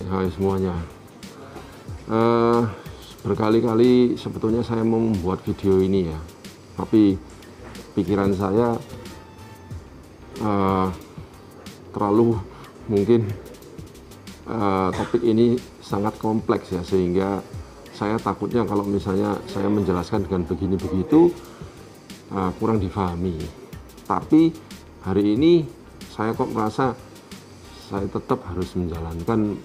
Hai semuanya. Berkali-kali sebetulnya saya mau membuat video ini ya, tapi pikiran saya terlalu mungkin topik ini sangat kompleks ya, sehingga saya takutnya kalau misalnya saya menjelaskan dengan begini begitu kurang difahami. Tapi hari ini saya kok merasa saya tetap harus menjalankan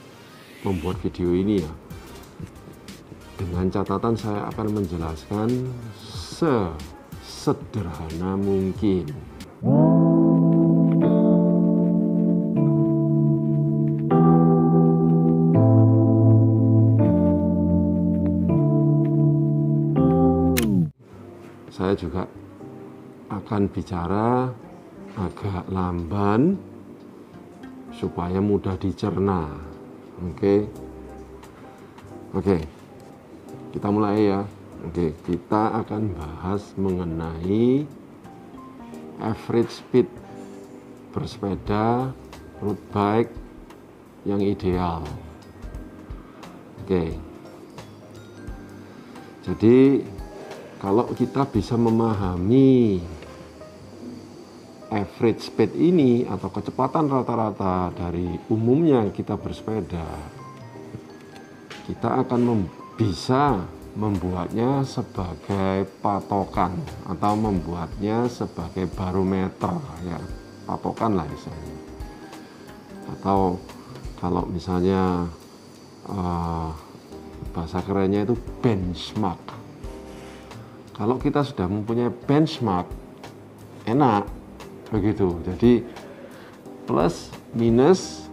membuat video ini ya. Dengan catatan saya akan menjelaskan sesederhana mungkin. Saya juga akan bicara agak lamban supaya mudah dicerna. Oke. Kita mulai ya. Oke, kita akan bahas mengenai average speed bersepeda road bike yang ideal. Oke. Jadi kalau kita bisa memahami average speed ini atau kecepatan rata-rata dari umumnya kita bersepeda, kita akan bisa membuatnya sebagai patokan atau membuatnya sebagai barometer ya, patokan lah misalnya. Atau kalau misalnya bahasa kerennya itu benchmark. Kalau kita sudah mempunyai benchmark, enak begitu. Jadi plus minus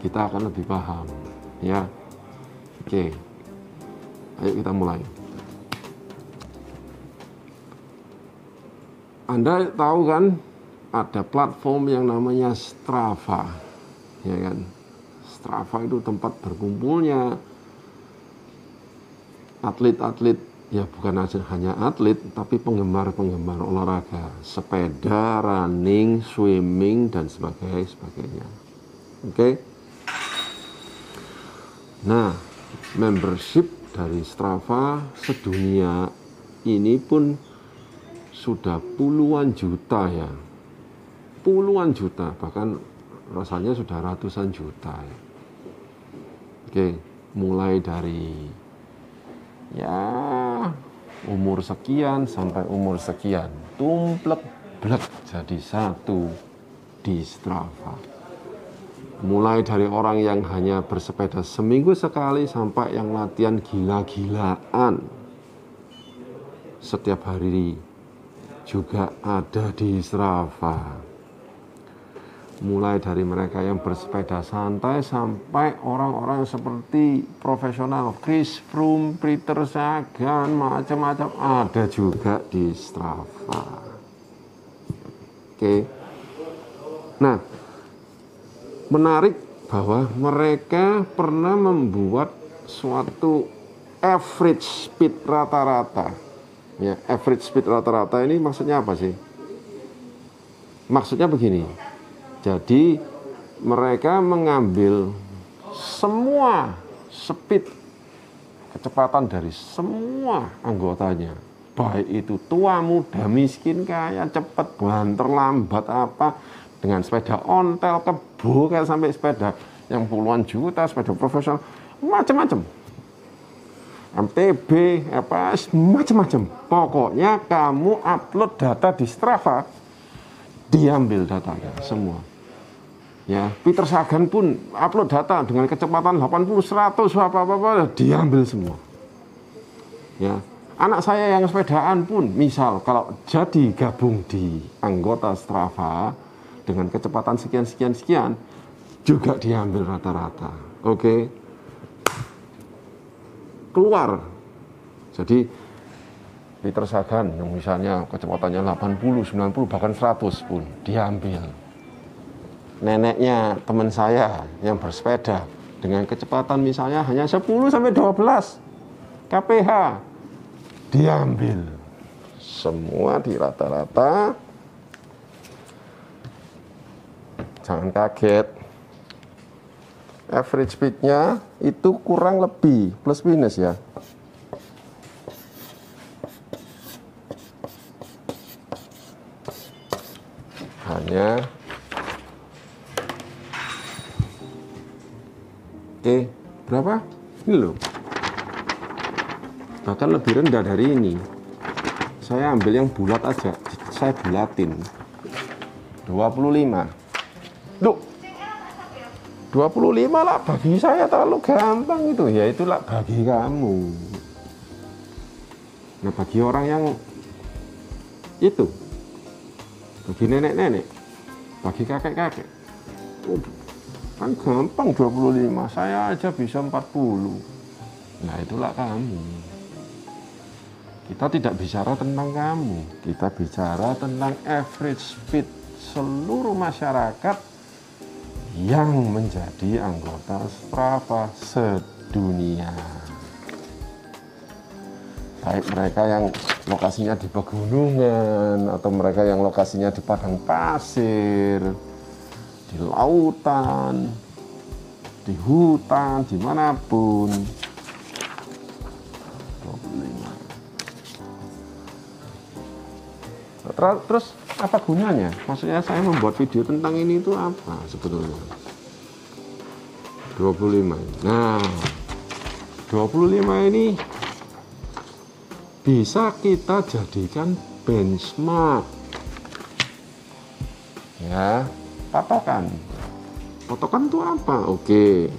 kita akan lebih paham ya. Oke, ayo kita mulai. Anda tahu kan ada platform yang namanya Strava, ya kan? Strava itu tempat berkumpulnya atlet-atlet, ya bukan hanya atlet, tapi penggemar-penggemar olahraga, sepeda, running, swimming, dan sebagainya. Oke? Nah, membership dari Strava sedunia ini pun sudah puluhan juta ya, puluhan juta, bahkan rasanya sudah ratusan juta ya. Oke, mulai dari ya umur sekian sampai umur sekian, tumplek-blek jadi satu di Strava. Mulai dari orang yang hanya bersepeda seminggu sekali sampai yang latihan gila-gilaan setiap hari juga ada di Strava. Mulai dari mereka yang bersepeda santai sampai orang-orang seperti profesional, Chris Froome, Peter Sagan, macam-macam ada juga di Strava. Oke. Nah, menarik bahwa mereka pernah membuat suatu average speed rata-rata. Ya, average speed rata-rata ini maksudnya apa sih? Maksudnya begini. Jadi mereka mengambil semua speed kecepatan dari semua anggotanya, baik itu tua, muda, miskin, kaya, cepat, banter, lambat, apa, dengan sepeda ontel, kebo, kayak sampai sepeda yang puluhan juta, sepeda profesional, macam-macam, MTB, apa, macam-macam. Pokoknya kamu upload data di Strava, diambil datanya semua. Ya, Peter Sagan pun upload data dengan kecepatan 80, 100, apa-apa, diambil semua. Ya, anak saya yang sepedaan pun, misal kalau jadi gabung di anggota Strava dengan kecepatan sekian, juga diambil rata-rata. Oke. Keluar. Jadi Peter Sagan yang misalnya kecepatannya 80, 90, bahkan 100 pun diambil. Neneknya teman saya yang bersepeda dengan kecepatan misalnya hanya 10 sampai 12 kph, diambil semua di rata-rata. Jangan kaget, average speednya itu kurang lebih plus minus ya. Hanya berapa? Ini loh. Bahkan lebih rendah dari ini. Saya ambil yang bulat aja. Saya bulatin. 25. Duh. 25 lah bagi saya terlalu gampang itu. Ya itulah bagi kamu. Nah, bagi orang yang itu, bagi nenek-nenek, bagi kakek-kakek, kan gampang 25. Saya aja bisa 40. Nah, itulah kamu. Kita tidak bicara tentang kamu, kita bicara tentang average speed seluruh masyarakat yang menjadi anggota Strava sedunia. Baik mereka yang lokasinya di pegunungan, atau mereka yang lokasinya di padang pasir, di lautan, di hutan, dimanapun. 25. Terus apa gunanya? Maksudnya saya membuat video tentang ini itu apa sebetulnya? 25. Nah, 25 ini bisa kita jadikan benchmark. Ya, patokan. Patokan itu apa? Oke.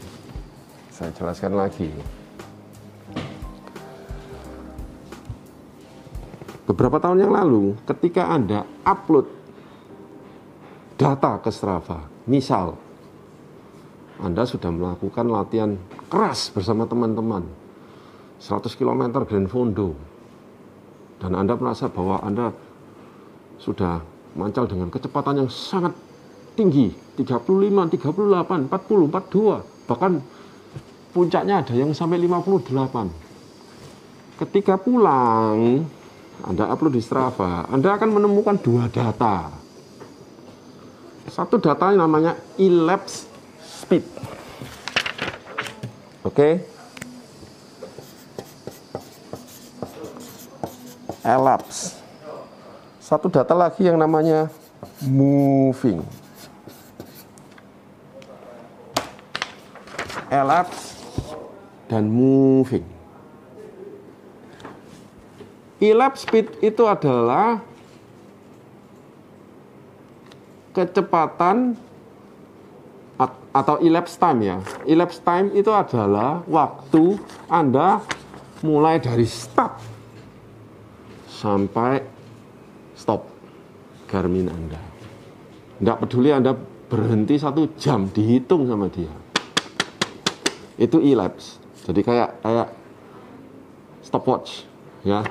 Saya jelaskan lagi. Beberapa tahun yang lalu, ketika Anda upload data ke Strava, misal Anda sudah melakukan latihan keras bersama teman-teman 100 km Grand Fondo, dan Anda merasa bahwa Anda sudah mancal dengan kecepatan yang sangat tinggi, 35, 38, 40, 42, bahkan puncaknya ada yang sampai 58. Ketika pulang, Anda upload di Strava, Anda akan menemukan dua data. Satu data yang namanya elapsed speed. Oke. Elapsed. Satu data lagi yang namanya moving. Elapsed dan moving. Elapsed speed itu adalah kecepatan atau elapsed time ya. Elapsed time itu adalah waktu Anda mulai dari start sampai stop Garmin Anda. Tidak peduli Anda berhenti 1 jam, dihitung sama dia. Itu elapsed. Jadi kayak stopwatch ya.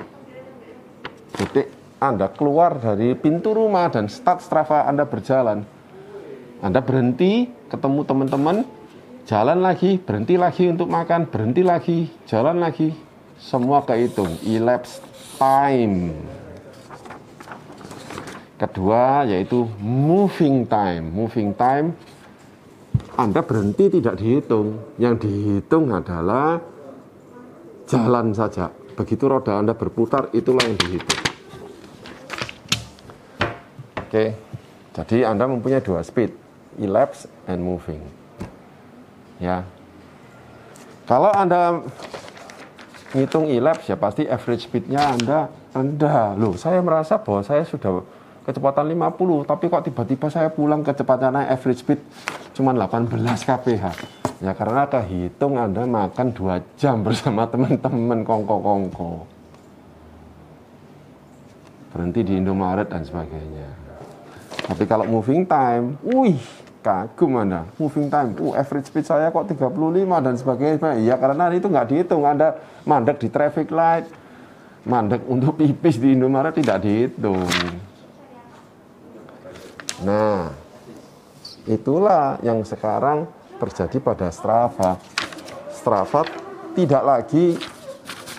Detik Anda keluar dari pintu rumah dan start Strava Anda berjalan, Anda berhenti, ketemu teman-teman, jalan lagi, berhenti lagi untuk makan, berhenti lagi, jalan lagi, semua kehitung, elapsed time. Kedua yaitu moving time. Moving time Anda berhenti tidak dihitung, yang dihitung adalah jalan saja. Begitu roda Anda berputar, itulah yang dihitung. Oke, jadi Anda mempunyai dua speed, elapsed and moving. Ya, kalau Anda ngitung elapsed ya pasti average speednya Anda rendah. Loh, saya merasa bahwa saya sudah kecepatan 50, tapi kok tiba-tiba saya pulang kecepatan average speed cuma 18 kph. Ya karena kehitung Anda makan 2 jam bersama teman-teman kongko-kongko, berhenti di Indomaret dan sebagainya. Tapi kalau moving time, kagum Anda, moving time, average speed saya kok 35 dan sebagainya. Ya karena itu nggak dihitung, Anda mandek di traffic light, mandek untuk pipis di Indomaret tidak dihitung. Nah, itulah yang sekarang terjadi pada Strava. Strava tidak lagi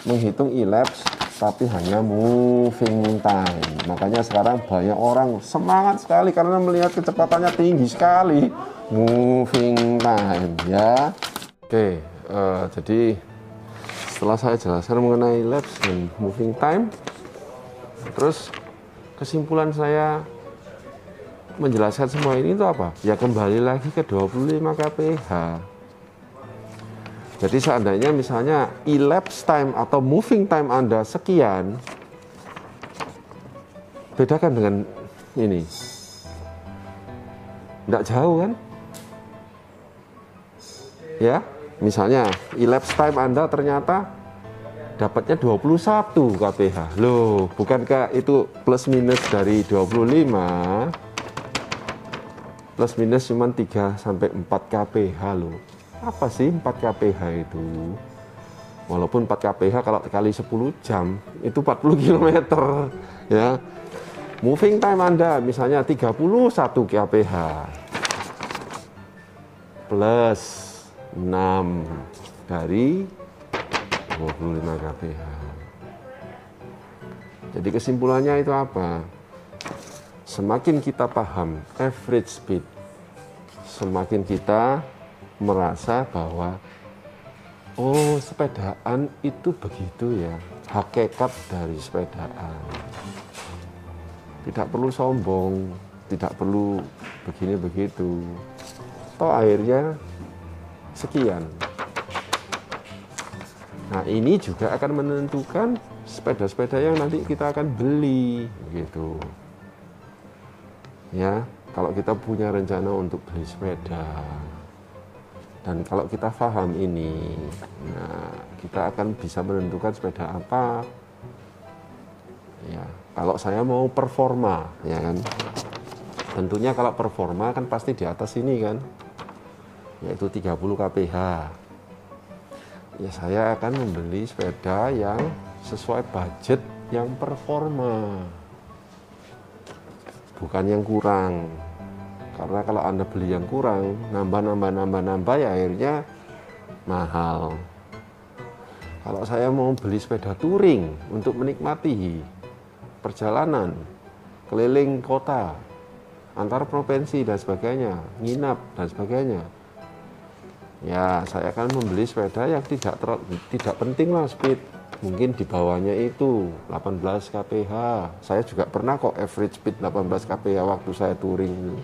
menghitung elapsed, tapi hanya moving time. Makanya sekarang banyak orang semangat sekali karena melihat kecepatannya tinggi sekali. moving time ya. Oke, jadi setelah saya jelaskan mengenai lapse dan moving time, terus kesimpulan saya menjelaskan semua ini itu apa? Ya kembali lagi ke 25 kph. Jadi seandainya misalnya elapsed time atau moving time Anda sekian, bedakan dengan ini. Tidak jauh kan? Ya, misalnya elapsed time Anda ternyata dapatnya 21 kph. Loh, bukankah itu plus minus dari 25? Plus minus cuma 3 sampai 4 kph loh. Apa sih 4 kph itu? Walaupun 4 kph kalau kali 10 jam itu 40 km ya. Moving time Anda misalnya 31 kph plus 6 dari 25 kph. Jadi kesimpulannya itu apa? Semakin kita paham average speed, semakin kita merasa bahwa oh, sepedaan itu begitu ya, hakikat dari sepedaan. Tidak perlu sombong, tidak perlu begini begitu. Toh akhirnya sekian. Nah, ini juga akan menentukan sepeda-sepeda yang nanti kita akan beli gitu. Ya, kalau kita punya rencana untuk beli sepeda dan kalau kita paham ini, nah kita akan bisa menentukan sepeda apa. Ya, kalau saya mau performa, ya kan. Tentunya kalau performa kan pasti di atas ini kan. Yaitu 30 kph. Ya, saya akan membeli sepeda yang sesuai budget yang performa. Bukan yang kurang. Karena kalau Anda beli yang kurang, nambah ya akhirnya mahal. Kalau saya mau beli sepeda touring untuk menikmati perjalanan keliling kota, antar provinsi dan sebagainya, nginap dan sebagainya, ya saya akan membeli sepeda yang tidak penting lah speed, mungkin di bawahnya itu 18 kph. Saya juga pernah kok average speed 18 kph waktu saya touring.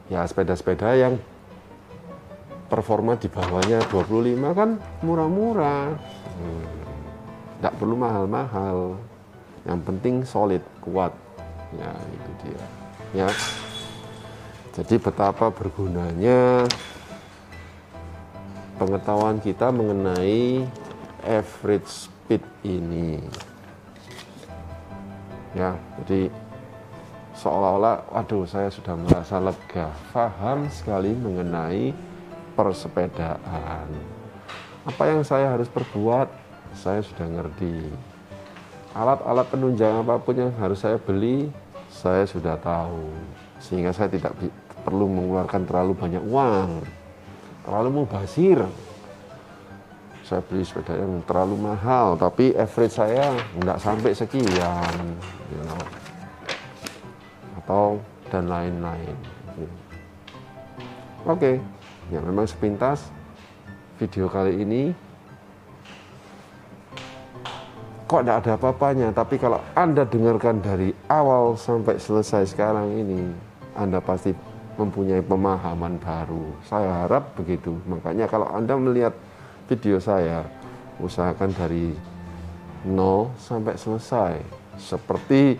Ya sepeda-sepeda yang performa di bawahnya 25 kan murah-murah, tidak perlu mahal-mahal, yang penting solid, kuat. Ya itu dia ya. Jadi betapa bergunanya pengetahuan kita mengenai average speed ini ya. Jadi seolah-olah waduh, saya sudah merasa lega, paham sekali mengenai persepedaan. Apa yang saya harus perbuat saya sudah ngerti. Alat-alat penunjang apapun yang harus saya beli saya sudah tahu, sehingga saya tidak perlu mengeluarkan terlalu banyak uang, terlalu mubazir. Saya beli sepeda yang terlalu mahal tapi average saya nggak sampai sekian, atau dan lain-lain. Oke, ya memang sepintas video kali ini kok tidak ada apa-apanya, tapi kalau Anda dengarkan dari awal sampai selesai sekarang ini, Anda pasti mempunyai pemahaman baru. Saya harap begitu. Makanya kalau Anda melihat video saya, usahakan dari 0 sampai selesai, seperti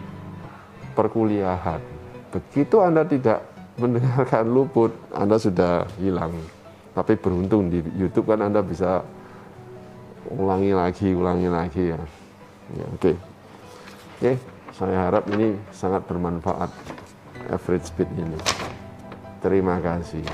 perkuliahan. Begitu Anda tidak mendengarkan luput, Anda sudah hilang. Tapi beruntung di YouTube kan Anda bisa ulangi lagi ya. Ya, oke, saya harap ini sangat bermanfaat average speed ini. Terima kasih.